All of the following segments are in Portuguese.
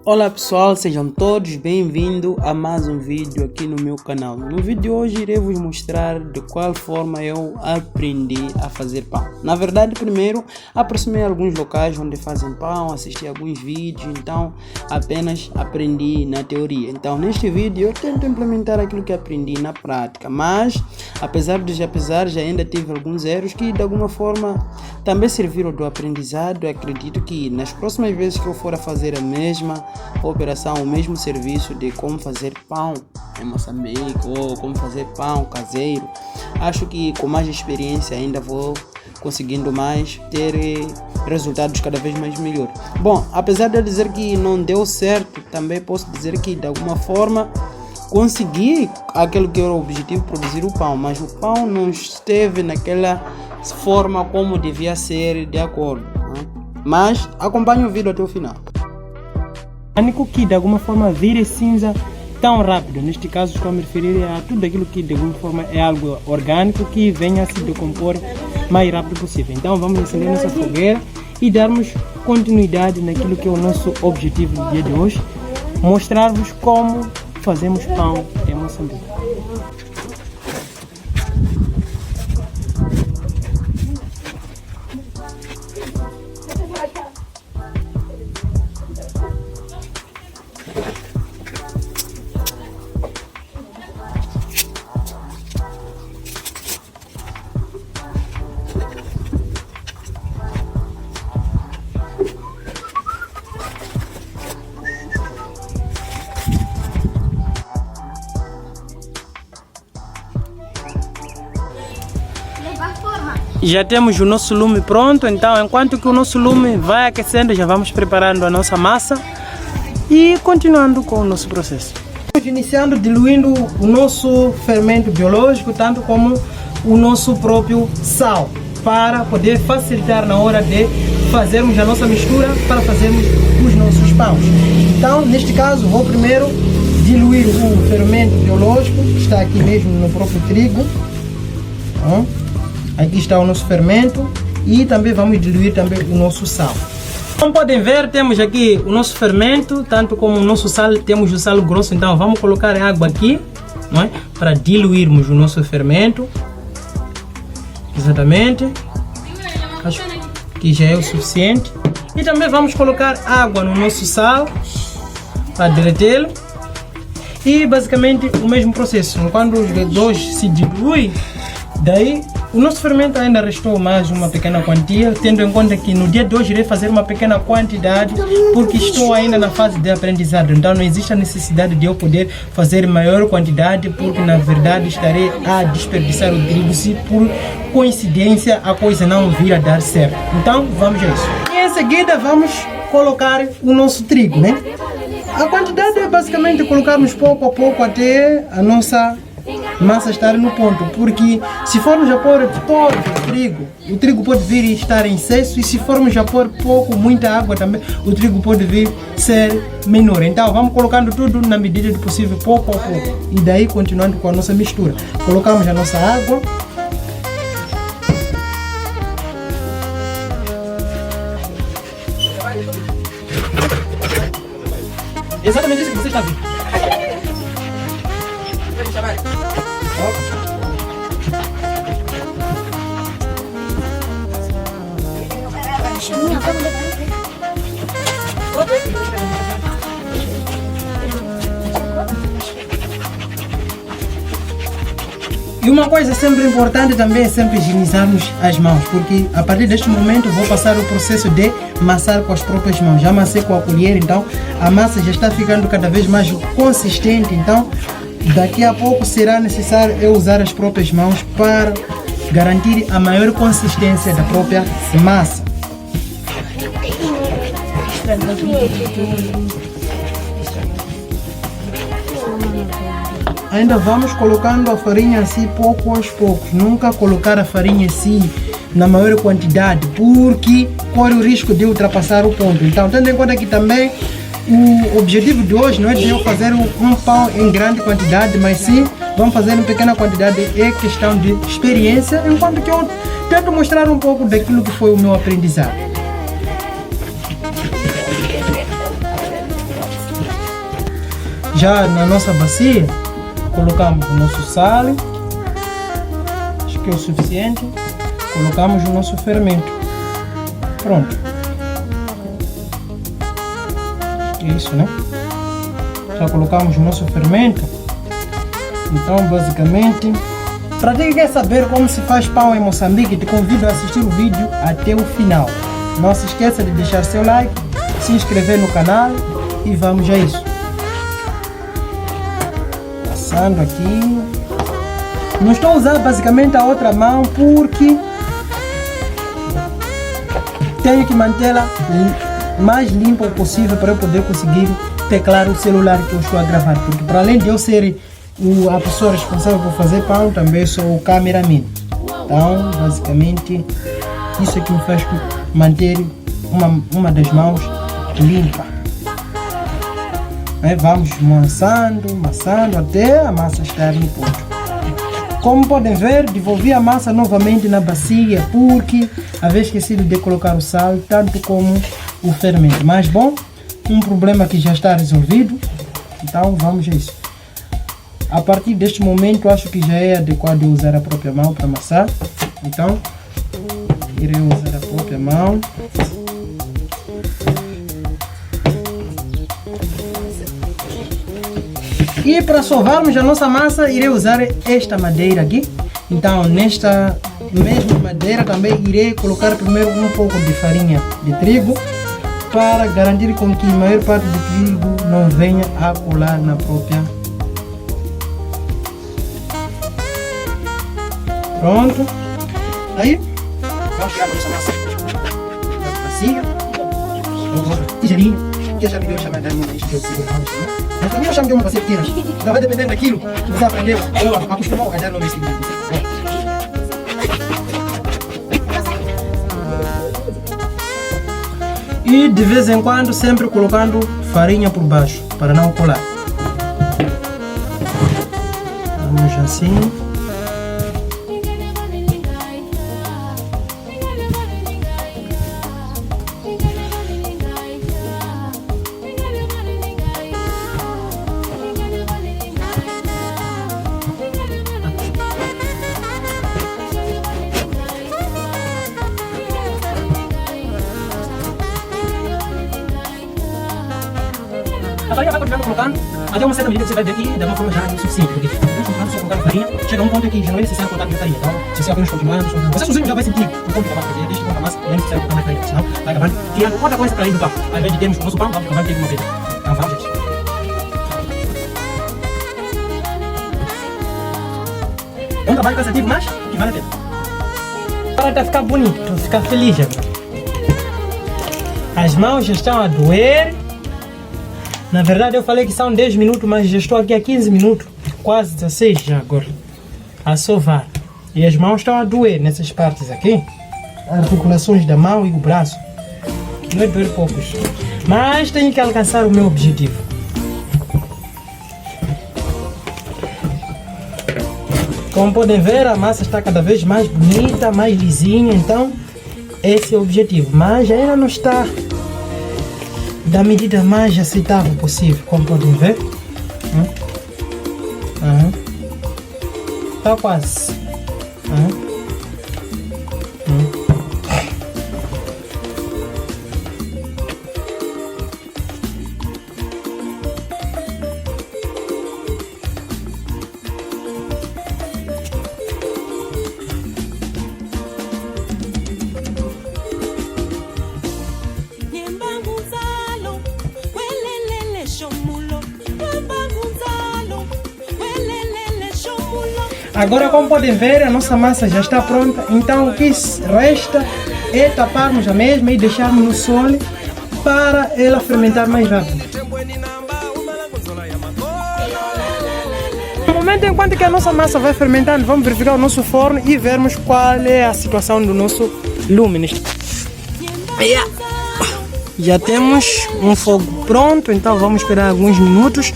Olá pessoal, sejam todos bem-vindos a mais um vídeo aqui no meu canal. No vídeo de hoje irei vos mostrar de qual forma eu aprendi a fazer pão. Na verdade, primeiro aproximei alguns locais onde fazem pão, assisti alguns vídeos, então apenas aprendi na teoria. Então neste vídeo eu tento implementar aquilo que aprendi na prática, mas apesar dos apesares ainda tive alguns erros que de alguma forma também serviram do aprendizado. Eu acredito que nas próximas vezes que eu for a fazer a mesma operação, o mesmo serviço de como fazer pão em Moçambique ou como fazer pão caseiro, acho que com mais experiência ainda vou conseguindo mais ter resultados cada vez mais melhores. Bom, apesar de eu dizer que não deu certo, também posso dizer que de alguma forma consegui aquilo que era o objetivo, produzir o pão, mas o pão não esteve naquela forma como devia ser, de acordo, né? Mas acompanhe o vídeo até o final. Que de alguma forma vira cinza tão rápido. Neste caso estou a me referir a tudo aquilo que de alguma forma é algo orgânico que venha a se decompor mais rápido possível. Então vamos acender nossa fogueira e darmos continuidade naquilo que é o nosso objetivo do dia de hoje, mostrar-vos como fazemos pão em Moçambique. Já temos o nosso lume pronto, então enquanto que o nosso lume vai aquecendo, já vamos preparando a nossa massa e continuando com o nosso processo. Estamos iniciando diluindo o nosso fermento biológico, tanto como o nosso próprio sal, para poder facilitar na hora de fazermos a nossa mistura para fazermos os nossos pães. Então, neste caso, vou primeiro diluir o fermento biológico, que está aqui mesmo no próprio trigo. Aqui está o nosso fermento e também vamos diluir também o nosso sal. Como podem ver, temos aqui o nosso fermento, tanto como o nosso sal, temos o sal grosso. Então vamos colocar água aqui, não é? Para diluirmos o nosso fermento. Exatamente. Acho que já é o suficiente. E também vamos colocar água no nosso sal para derretê-lo. E basicamente o mesmo processo. Quando os dois se diluem, daí o nosso fermento ainda restou mais uma pequena quantia, tendo em conta que no dia de hoje irei fazer uma pequena quantidade, porque estou ainda na fase de aprendizado. Então não existe a necessidade de eu poder fazer maior quantidade, porque na verdade estarei a desperdiçar o trigo se por coincidência a coisa não vir a dar certo. Então vamos a isso. E em seguida vamos colocar o nosso trigo, né? A quantidade é basicamente colocarmos pouco a pouco até a massa estar no ponto, porque se formos a pôr todo o trigo pode vir e estar em excesso, e se formos a pôr muita água também, o trigo pode vir ser menor. Então vamos colocando tudo na medida do possível, pouco a pouco, e daí continuando com a nossa mistura. Colocamos a nossa água. Exatamente isso que você está vendo. E uma coisa sempre importante também é sempre higienizarmos as mãos, porque a partir deste momento vou passar o processo de amassar com as próprias mãos. Já amassei com a colher, então a massa já está ficando cada vez mais consistente. Então daqui a pouco será necessário eu usar as próprias mãos para garantir a maior consistência da própria massa. Ainda vamos colocando a farinha assim pouco aos poucos, nunca colocar a farinha assim na maior quantidade, porque corre o risco de ultrapassar o ponto. Então tendo em conta que também o objetivo de hoje não é de eu fazer um pão em grande quantidade, mas sim vamos fazer em pequena quantidade, é questão de experiência, enquanto que eu tento mostrar um pouco daquilo que foi o meu aprendizado. Já na nossa bacia, colocamos o nosso sal, acho que é o suficiente, colocamos o nosso fermento. Pronto. É isso, né? Já colocamos o nosso fermento. Então, basicamente, para quem quer saber como se faz pão em Moçambique, te convido a assistir o vídeo até o final. Não se esqueça de deixar seu like, se inscrever no canal e vamos a isso. Passando aqui. Não estou a usar basicamente a outra mão porque tenho que mantê-la mais limpa possível para eu poder conseguir teclar o celular que eu estou a gravar. Porque para além de eu ser a pessoa responsável por fazer pão, também sou o cameraman. Então, basicamente, isso é que me faz manter uma das mãos limpa. Vamos amassando até a massa estar no ponto. Como podem ver, devolvi a massa novamente na bacia porque havia esquecido de colocar o sal, tanto como o fermento. Mas bom, um problema que já está resolvido, então vamos a isso. A partir deste momento, acho que já é adequado usar a própria mão para amassar. Então, irei usar a própria mão. E para sovarmos a nossa massa, irei usar esta madeira aqui. Então, nesta mesma madeira também irei colocar primeiro um pouco de farinha de trigo para garantir com que a maior parte do trigo não venha a colar na própria. Pronto. Aí, vamos tirar a nossa massa da bacia. Tigelinha. Que eu já me deu chamar de muito mas também eu chamo de uma bacia pequena. Então vai dependendo daquilo que você aprendeu ou acostumou a dar no vestido. E de vez em quando sempre colocando farinha por baixo para não colar. Vamos assim. A farinha vai continuar colocando até uma certa medida que você vai ver que de uma forma já é suficiente. Porque só colocando farinha, chega a um ponto em que já não é necessário colocar mais farinha. Então, se você apenas continuar, você sozinho já vai sentir o ponto da massa. Porque desde que a massa não é necessário colocar mais farinha, senão vai acabar tirando outra coisa para além do pão. Ao invés de termos o nosso pão, vamos acabar de ter uma vez. Então, vamos, gente. É um trabalho cansativo, mas que vale a pena. Para ficar bonito, ficar feliz, já. As mãos já estão a doer. Na verdade eu falei que são 10 minutos, mas já estou aqui há 15 minutos, quase 16 já agora, a sovar. E as mãos estão a doer nessas partes aqui, articulações da mão e o braço. Não é doer poucos, mas tenho que alcançar o meu objetivo. Como podem ver, a massa está cada vez mais bonita, mais lisinha, então esse é o objetivo. Mas ainda não está da medida mais aceitável possível, como podem ver. Está quase. Agora, como podem ver, a nossa massa já está pronta, então o que resta é taparmos a mesma e deixarmos no sol para ela fermentar mais rápido. No momento enquanto que a nossa massa vai fermentando, vamos verificar o nosso forno e vermos qual é a situação do nosso lume. Já temos um fogo pronto, então vamos esperar alguns minutos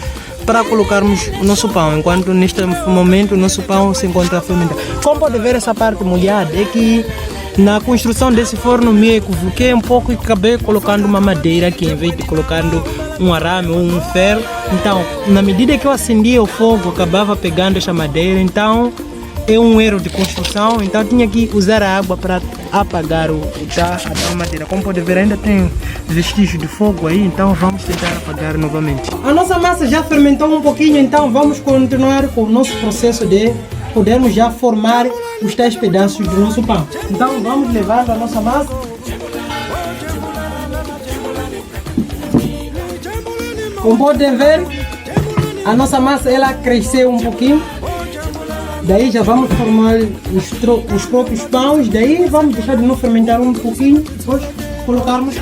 para colocarmos o nosso pão, enquanto neste momento o nosso pão se encontra a fermentar. Como pode ver, essa parte molhada é que Na construção desse forno me equivoquei um pouco e acabei colocando uma madeira aqui em vez de colocando um arame ou um ferro. Então, na medida que eu acendia o fogo, acabava pegando esta madeira. Então, é um erro de construção. Então, tinha que usar a água para apagar a madeira. Como pode ver, ainda tem vestígios de fogo aí. Então, vamos tentar apagar novamente. A nossa massa já fermentou um pouquinho. Então, vamos continuar com o nosso processo de podermos já formar os tais pedaços do nosso pão. Então vamos levando a nossa massa. Como podem ver, a nossa massa ela cresceu um pouquinho. Daí já vamos formar os próprios pães. Daí vamos deixar de não fermentar um pouquinho. Depois colocarmos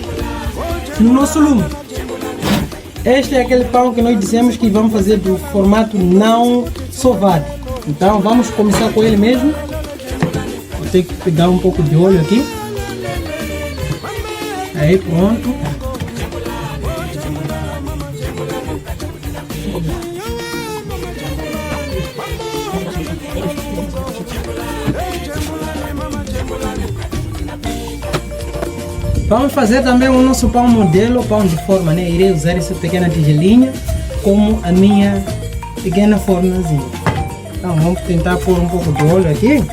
no nosso lume. Este é aquele pão que nós dissemos que vamos fazer do formato não sovado. Então vamos começar com ele mesmo. Vou ter que pegar um pouco de óleo aqui. Aí pronto. Vamos fazer também o nosso pão modelo, pão de forma, né? Irei usar essa pequena tigelinha como a minha pequena formazinha. Então vamos tentar pôr um pouco de óleo aqui.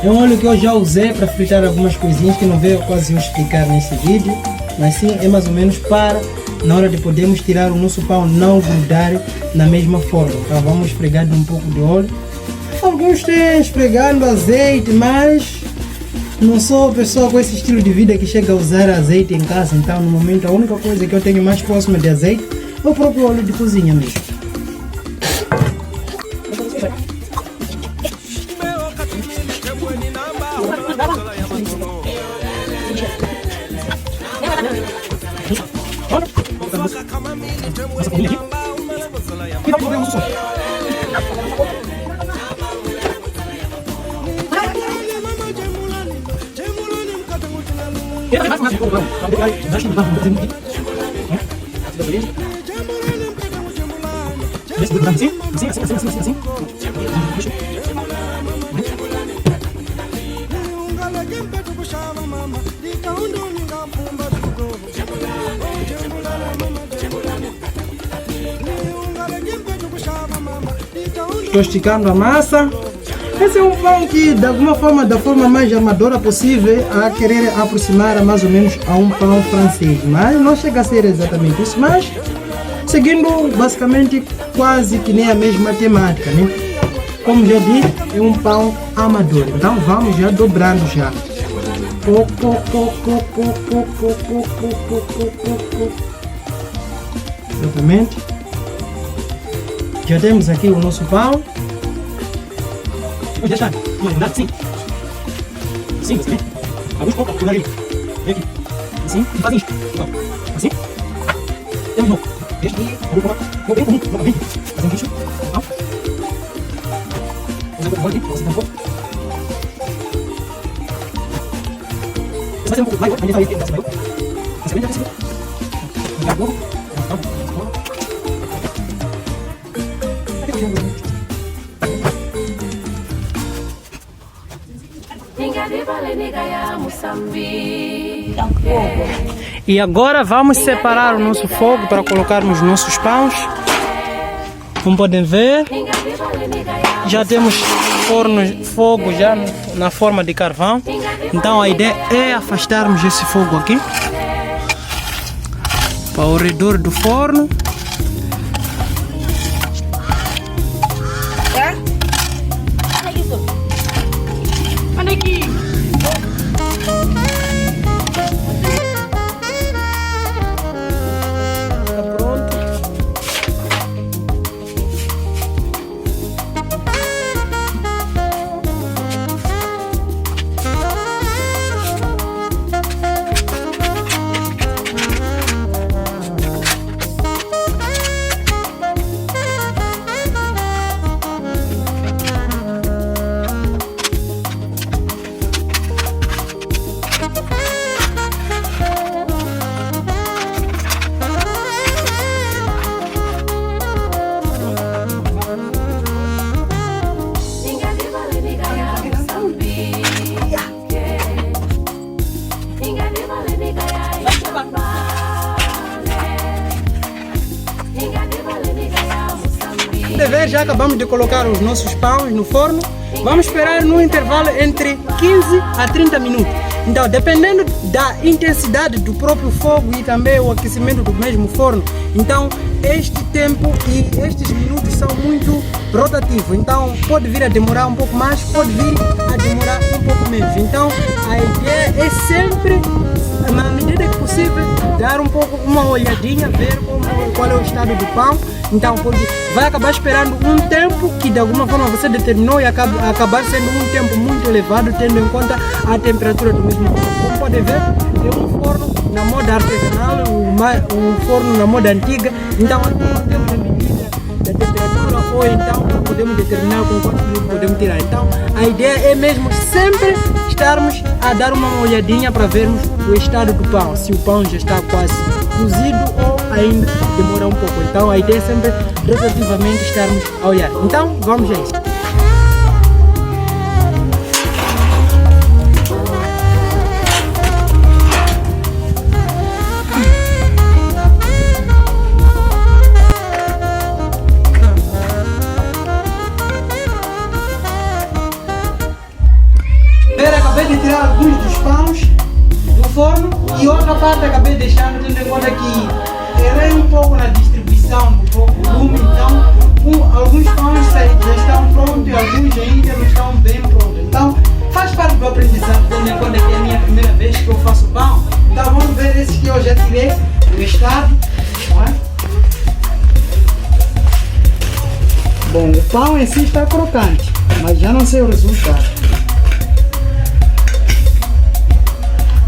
É um óleo que eu já usei para fritar algumas coisinhas que não veio quase eu explicar nesse vídeo. Mas sim, é mais ou menos para na hora de podermos tirar o nosso pão não grudar na mesma forma. Então vamos esfregar um pouco de óleo. Alguns têm esfregando azeite, mas não sou pessoa com esse estilo de vida que chega a usar azeite em casa. Então no momento a única coisa que eu tenho mais próxima de azeite é o próprio óleo de cozinha mesmo. Estou esticando a massa. Esse é um pão que, de alguma forma, da forma mais amadora possível, a querer aproximar mais ou menos a um pão francês. Mas não chega a ser exatamente isso, mas seguindo basicamente quase que nem a mesma temática, né? Como já disse, é um pão amador. Então vamos já dobrando já. Exatamente. Já temos aqui o nosso pão. Já está. Sim. Sim, sim. Alguns poucos, por ali. Vem aqui. Assim, e faz isto. Assim. Temos novo. Este aqui, vamos colocar. Bem comum, novamente. Fazemos isto. Então. Vamos agora aqui, vamos um pouco. Vai ser um pouco mais, a gente vai aqui, vai ser mais. Vai ser bem, vai ser bem. Vai ser bem. E agora vamos separar o nosso fogo para colocarmos nossos pães. Como podem ver, já temos fogo já na forma de carvão. Então a ideia é afastarmos esse fogo aqui para o redor do forno. pode ver, já acabamos de colocar os nossos pães no forno. Vamos esperar no intervalo entre 15 a 30 minutos. Então, dependendo da intensidade do próprio fogo e também o aquecimento do mesmo forno, então este tempo e estes minutos são muito rotativos. Então, pode vir a demorar um pouco mais, pode vir a demorar um pouco menos. Então, a ideia é sempre, na medida que possível, dar um pouco uma olhadinha, ver qual é o estado do pão. Então, vai acabar esperando um tempo que de alguma forma você determinou e acabar sendo um tempo muito elevado, tendo em conta a temperatura do mesmo forno. Como pode ver, é um forno na moda artesanal, um forno na moda antiga. Então, não temos a medida da temperatura ou então podemos determinar com quanto minutos podemos tirar. Então, a ideia é mesmo sempre estarmos a dar uma olhadinha para vermos o estado do pão, se o pão já está quase cozido ou ainda demora um pouco. Então a ideia é sempre rotativamente estarmos a olhar. Então vamos a isso. Acabei de tirar alguns dos pães do forno e outra parte acabei deixando, tendo em conta que errei um pouco na distribuição do volume, então alguns pães já estão prontos e alguns ainda não estão bem prontos. Então faz parte do aprendizado, tendo em conta que é a minha primeira vez que eu faço pão. Então vamos ver esses que eu já tirei do estado. Bom, o pão em si está crocante, mas já não sei o resultado.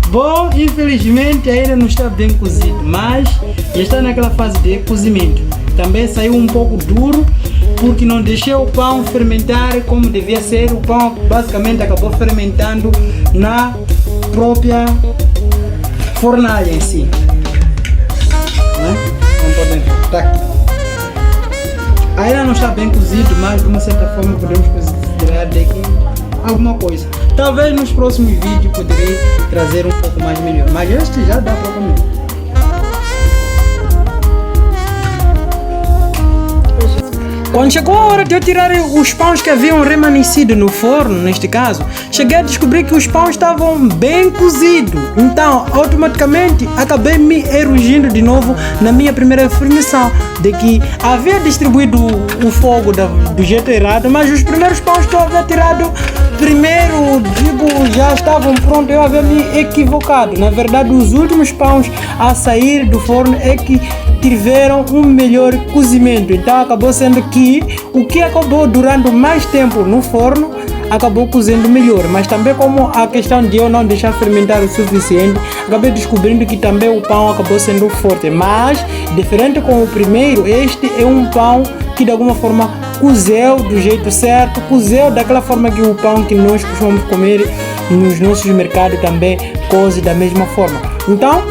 Bom, infelizmente ainda não está bem cozido, mas já está naquela fase de cozimento. Também saiu um pouco duro, porque não deixei o pão fermentar como devia ser. O pão basicamente acabou fermentando na própria fornalha em si. Como podem ver, tá aqui. Ainda não está bem cozido, mas de uma certa forma podemos considerar daqui alguma coisa. Talvez nos próximos vídeos poderei trazer um pouco mais melhor, mas este já dá para comer. Quando chegou a hora de eu tirar os pães que haviam remanescido no forno, neste caso, cheguei a descobrir que os pães estavam bem cozidos. Então, automaticamente, acabei me erugindo de novo na minha primeira afirmação de que havia distribuído o fogo do jeito errado, mas os primeiros pães que eu havia tirado primeiro, já estavam prontos, eu havia me equivocado. Na verdade, os últimos pães a sair do forno é que tiveram um melhor cozimento. Então acabou sendo que o que acabou durando mais tempo no forno acabou cozendo melhor, mas também como a questão de eu não deixar fermentar o suficiente, acabei descobrindo que também o pão acabou sendo forte. Mas diferente com o primeiro, este é um pão que de alguma forma cozeu do jeito certo, cozeu daquela forma que o pão que nós costumamos comer nos nossos mercados também coze da mesma forma. Então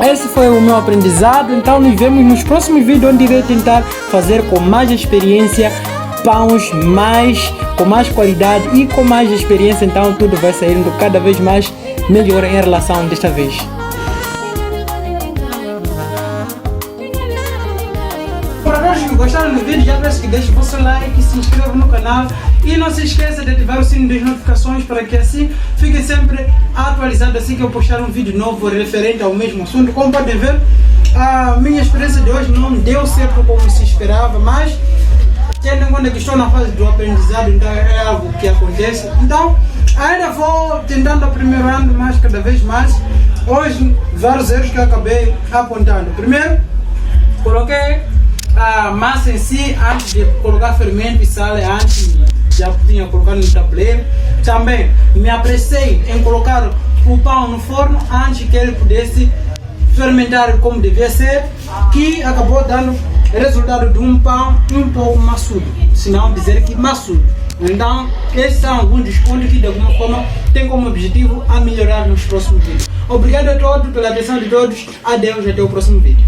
esse foi o meu aprendizado. Então nos vemos nos próximos vídeos, onde irei tentar fazer com mais experiência pães com mais qualidade e com mais experiência. Então tudo vai saindo cada vez mais melhor em relação desta vez. Gostaram do vídeo? Já peço que deixe o vosso like, se inscreva no canal e não se esqueça de ativar o sino das notificações para que assim fique sempre atualizado assim que eu postar um vídeo novo referente ao mesmo assunto. Como podem ver, a minha experiência de hoje não deu certo como se esperava, mas tendo em conta que estou na fase do aprendizado, então é algo que acontece. Então ainda vou tentando aprimorando mais cada vez mais. Hoje vários erros que eu acabei apontando. Primeiro, coloquei a massa em si antes de colocar fermento e sal, antes já tinha colocado no tabuleiro. Também me apressei em colocar o pão no forno antes que ele pudesse fermentar como devia ser, que acabou dando resultado de um pão um pouco maçudo, se não dizer que maçudo. Então esses são alguns dos pontos que de alguma forma tem como objetivo a melhorar nos próximos vídeos. Obrigado a todos pela atenção de todos. Adeus, até o próximo vídeo.